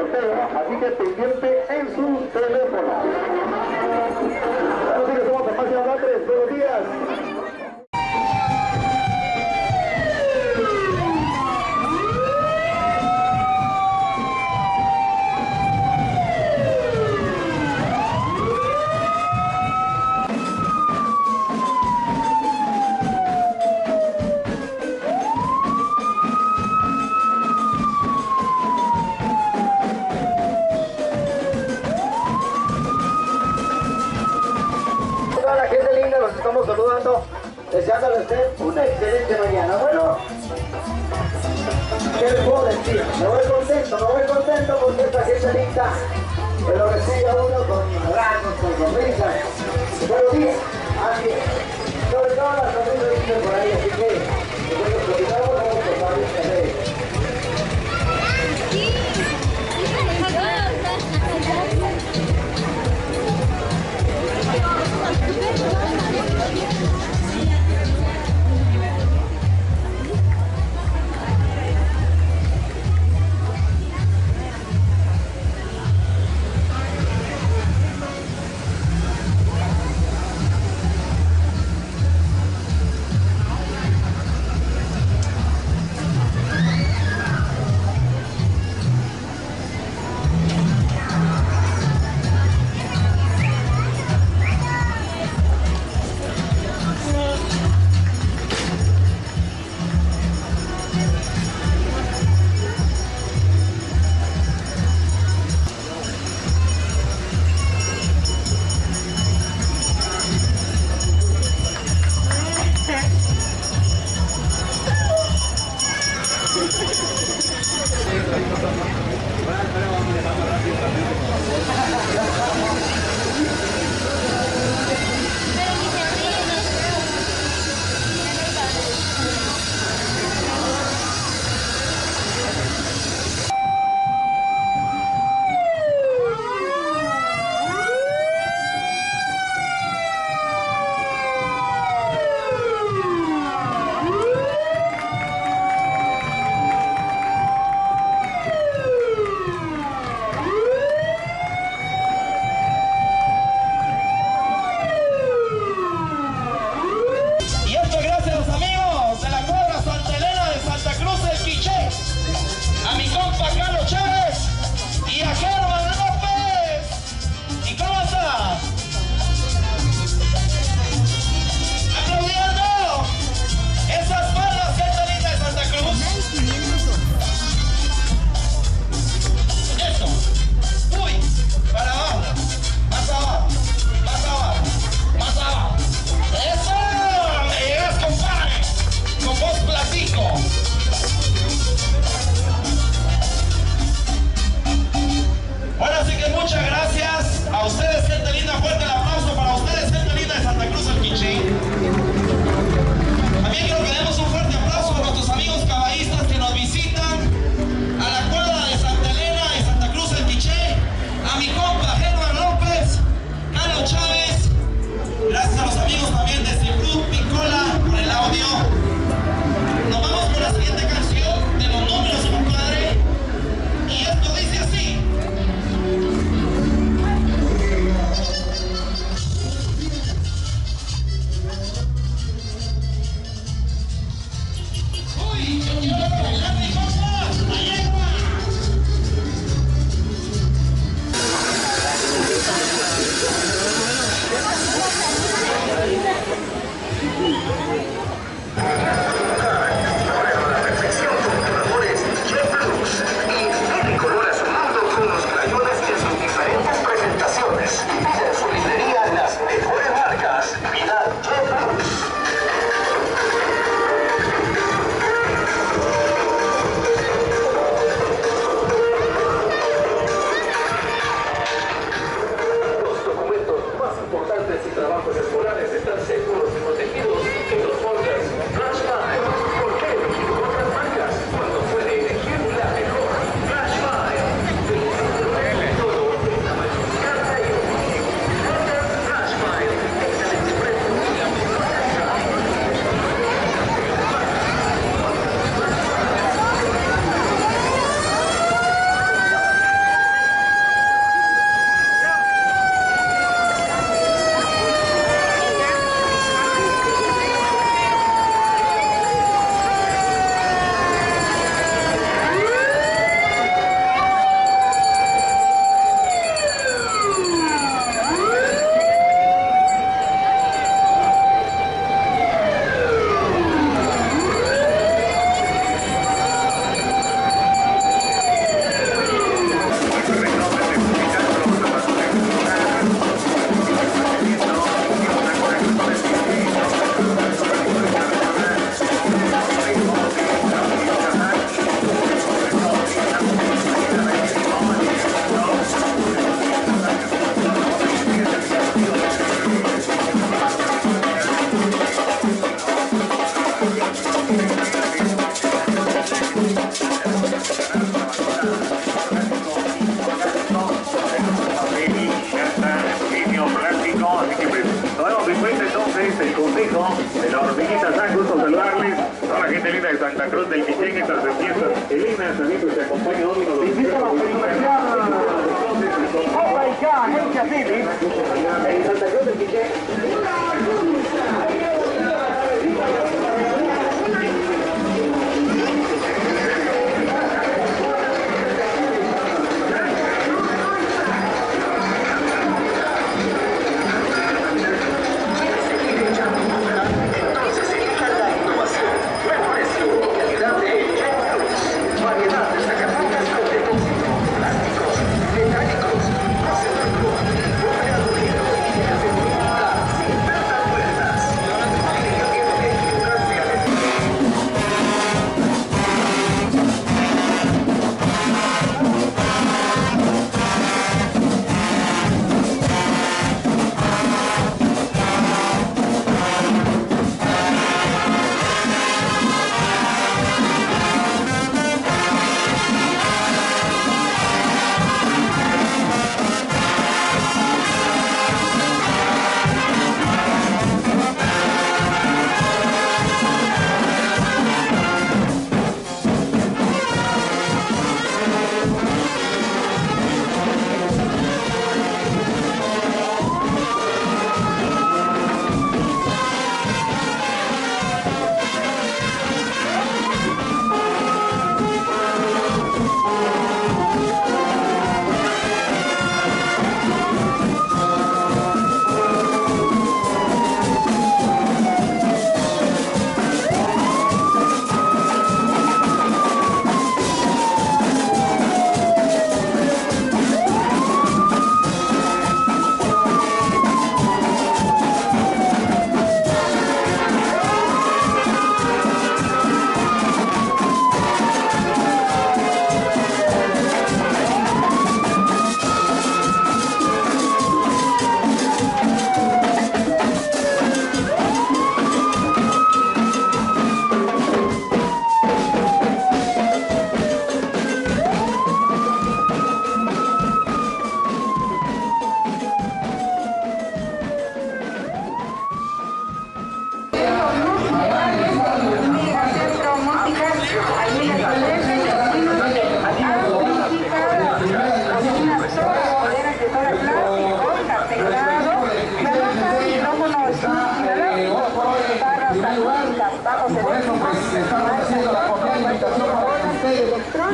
sorteo, así que pendiente en su teléfono. Bueno, sí que somos Farmacia Andrés, buenos días. Toda la gente linda, los estamos saludando, deseándoles a usted una excelente mañana. Bueno, ¿qué les puedo decir? Me voy contento porque esta gente linda que lo recibe a uno con abrazos, con sonrisas. Buenos días, así es. Sobre todo las sonrisas dicen por ahí, así que nosotros continuamos, vamos a pasar un café. el Consejo de la Hormiguita San, gusto saludarles. Toda la gente linda de Santa Cruz del Quichén, estas fiestas. Elena, Sanito, te acompaña hoy. Nos invita a la felicitación. En Santa Cruz del Quichén.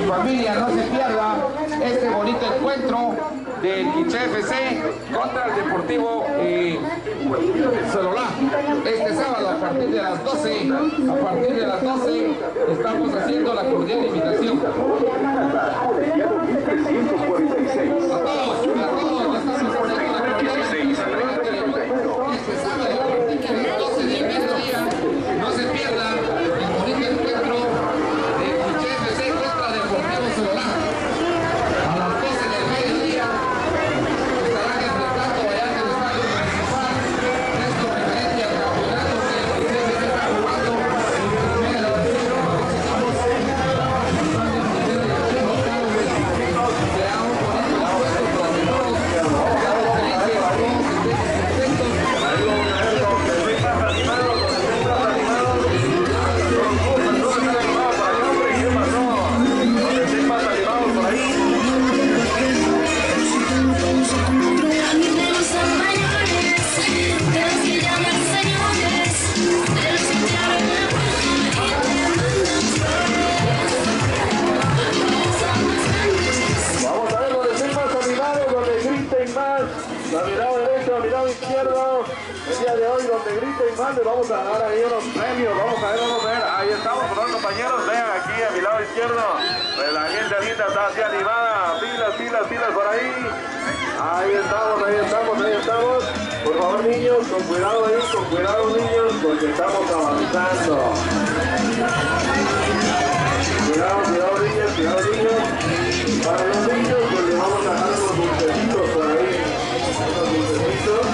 Familia, no se pierda este bonito encuentro del Quiché FC contra el Deportivo Sololá. Este sábado a partir de las 12, estamos haciendo la cordial invitación. A todos, estamos haciendo la cordial invitación. Este sábado a partir de las 12 del mediodía, no se pierda el bonito encuentro del Quiché FC contra Deportivo Sololá. A las 12 del mediodía estarán enfrentando allá en el estadio municipal. Esto referente al campeonato que el Quiché FC está jugando en primera división. Será un bonito encuentro para todos. Vamos a dar ahí unos premios, vamos a ver, ahí estamos con los compañeros, vean aquí a mi lado izquierdo, pues la gente linda está así animada, pilas por ahí, ahí estamos, por favor niños, con cuidado niños, porque estamos avanzando, cuidado niños, para los niños pues les vamos a dar unos dulcecitos por ahí, unos dulcecitos.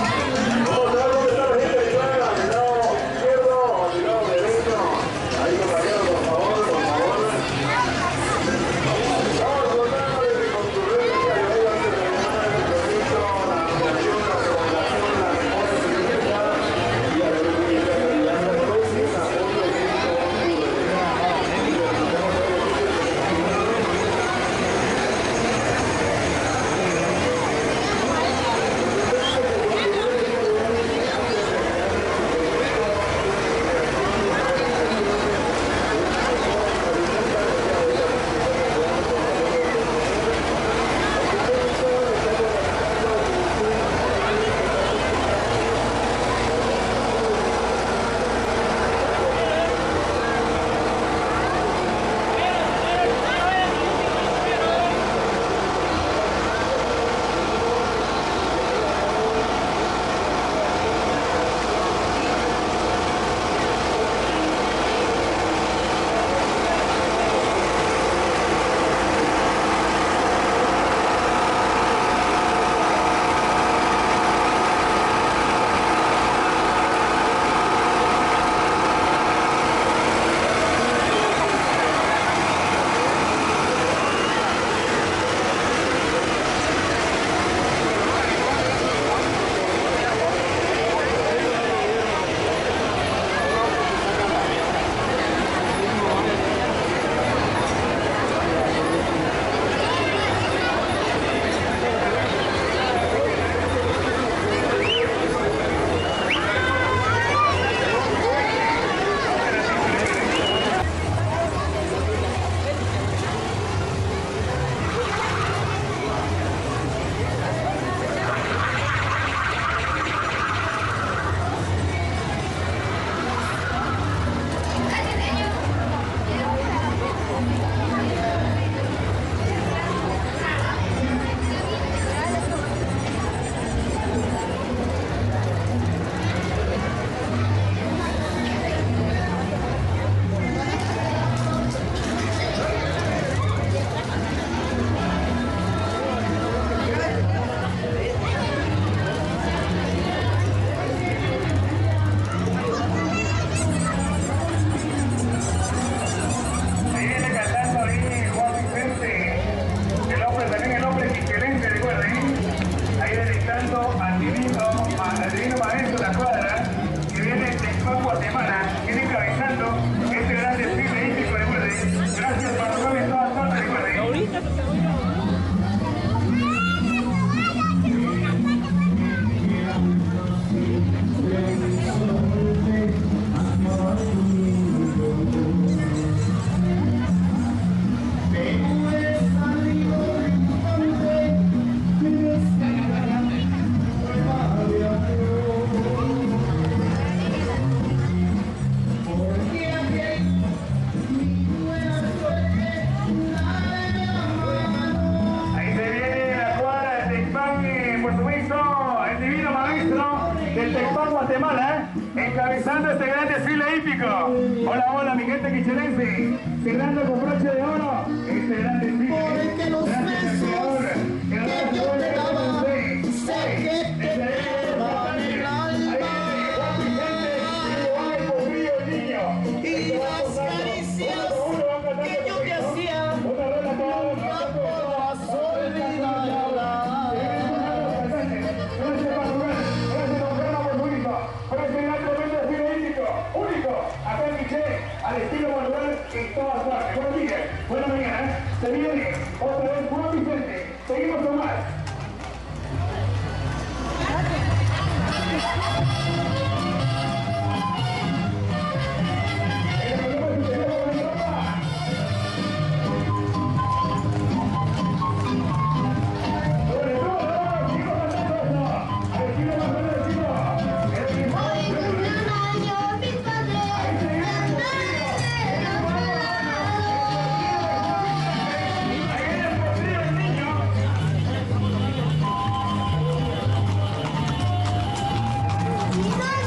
Encabezando este gran desfile hípico. Hola, hola, mi gente quichelense. Cerrando con broche de oro este gran desfile. Porque los besos que yo te daba, sé que te quedaban en el alma. Y las caricias que yo te hacía, nunca podrás olvidar. Al estilo manual en todas partes. Bueno, miren, buena mañana. Se viene otra vez Juan Vicente. Seguimos con más. Mira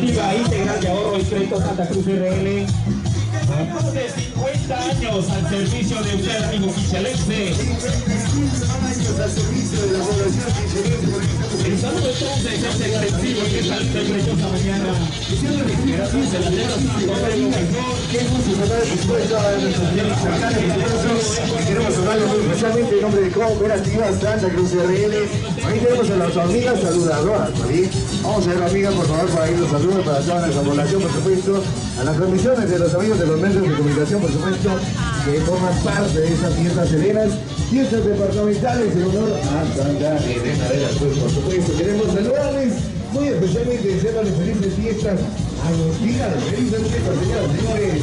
Liga Integral de Ahorro y Crédito Santa Cruz RL. Más de 50 años al servicio de usted, amigo quichelense. 50 años al servicio de la población quichelense. El saludo entonces es extensivo en esta preciosa mañana. Gracias a la tierra queremos hablarle muy especialmente en nombre de Cooperativa Santa Cruz RL. Ahí tenemos a las amigas saludadoras, ¿sí? Vamos a ver, amiga, por favor, para ir los saludos para toda nuestra población, por supuesto, a las transmisiones de los amigos de los medios de comunicación, por supuesto, que forman parte de estas fiestas serenas, fiestas departamentales en honor a Santa Elena de la Cruz, por supuesto. Queremos saludarles muy especialmente, desearles felices fiestas a los días, felices fiestas, señoras y señores.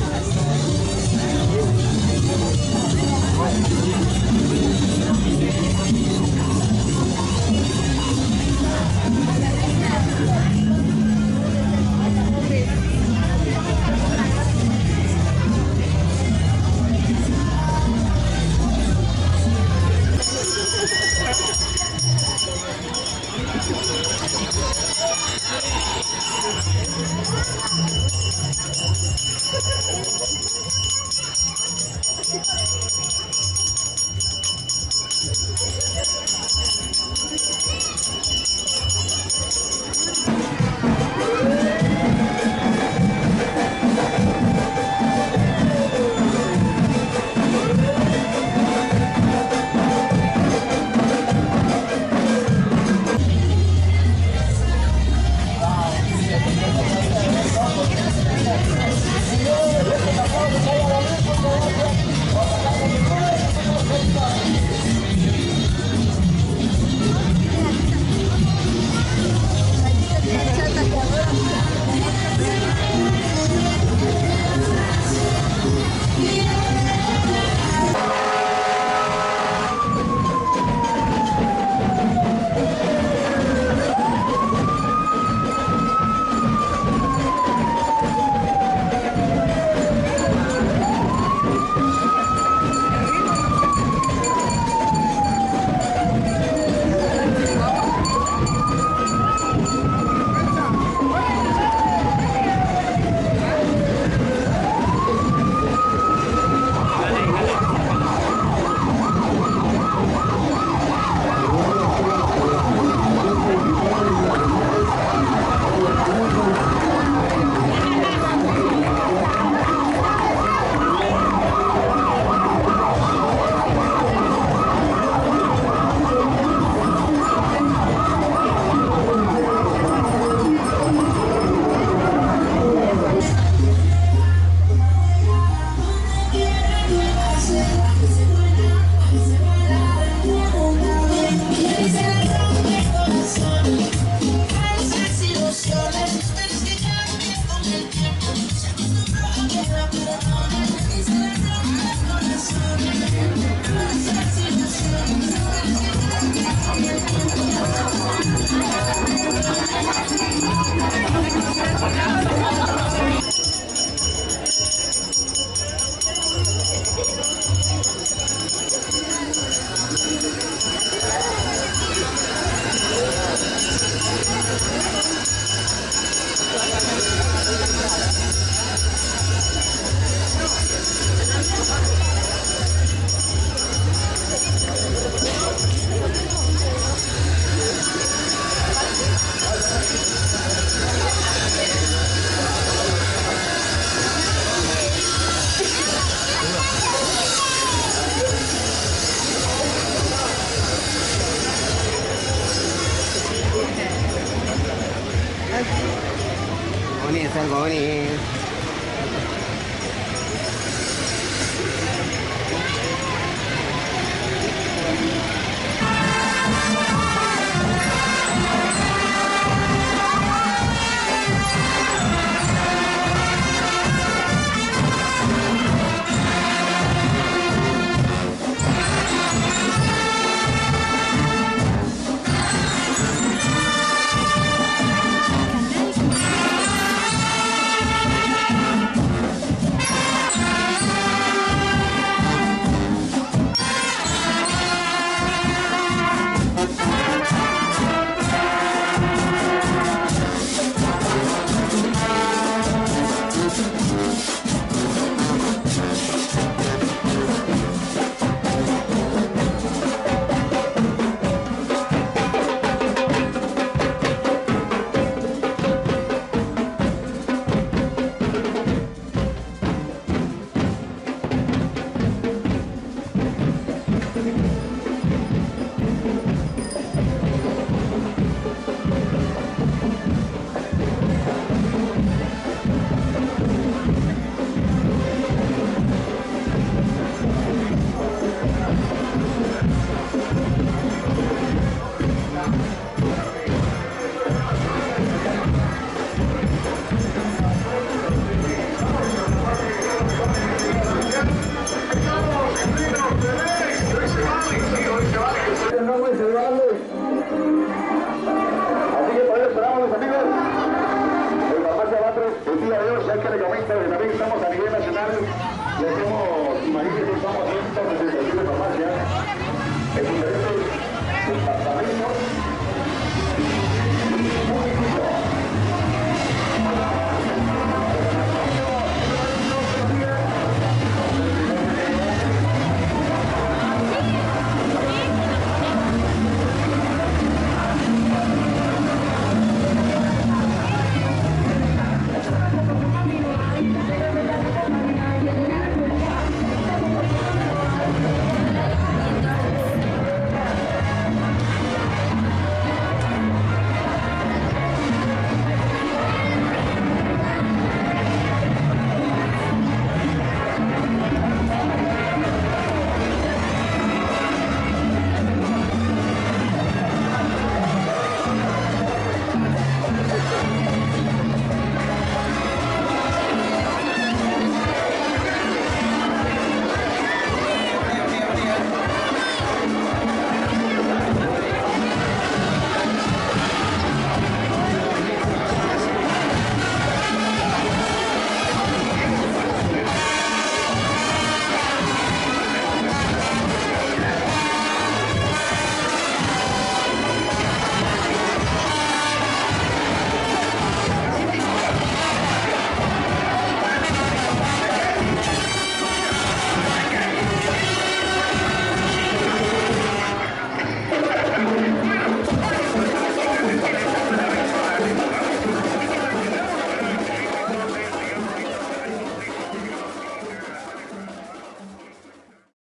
Bonito, algo bonito.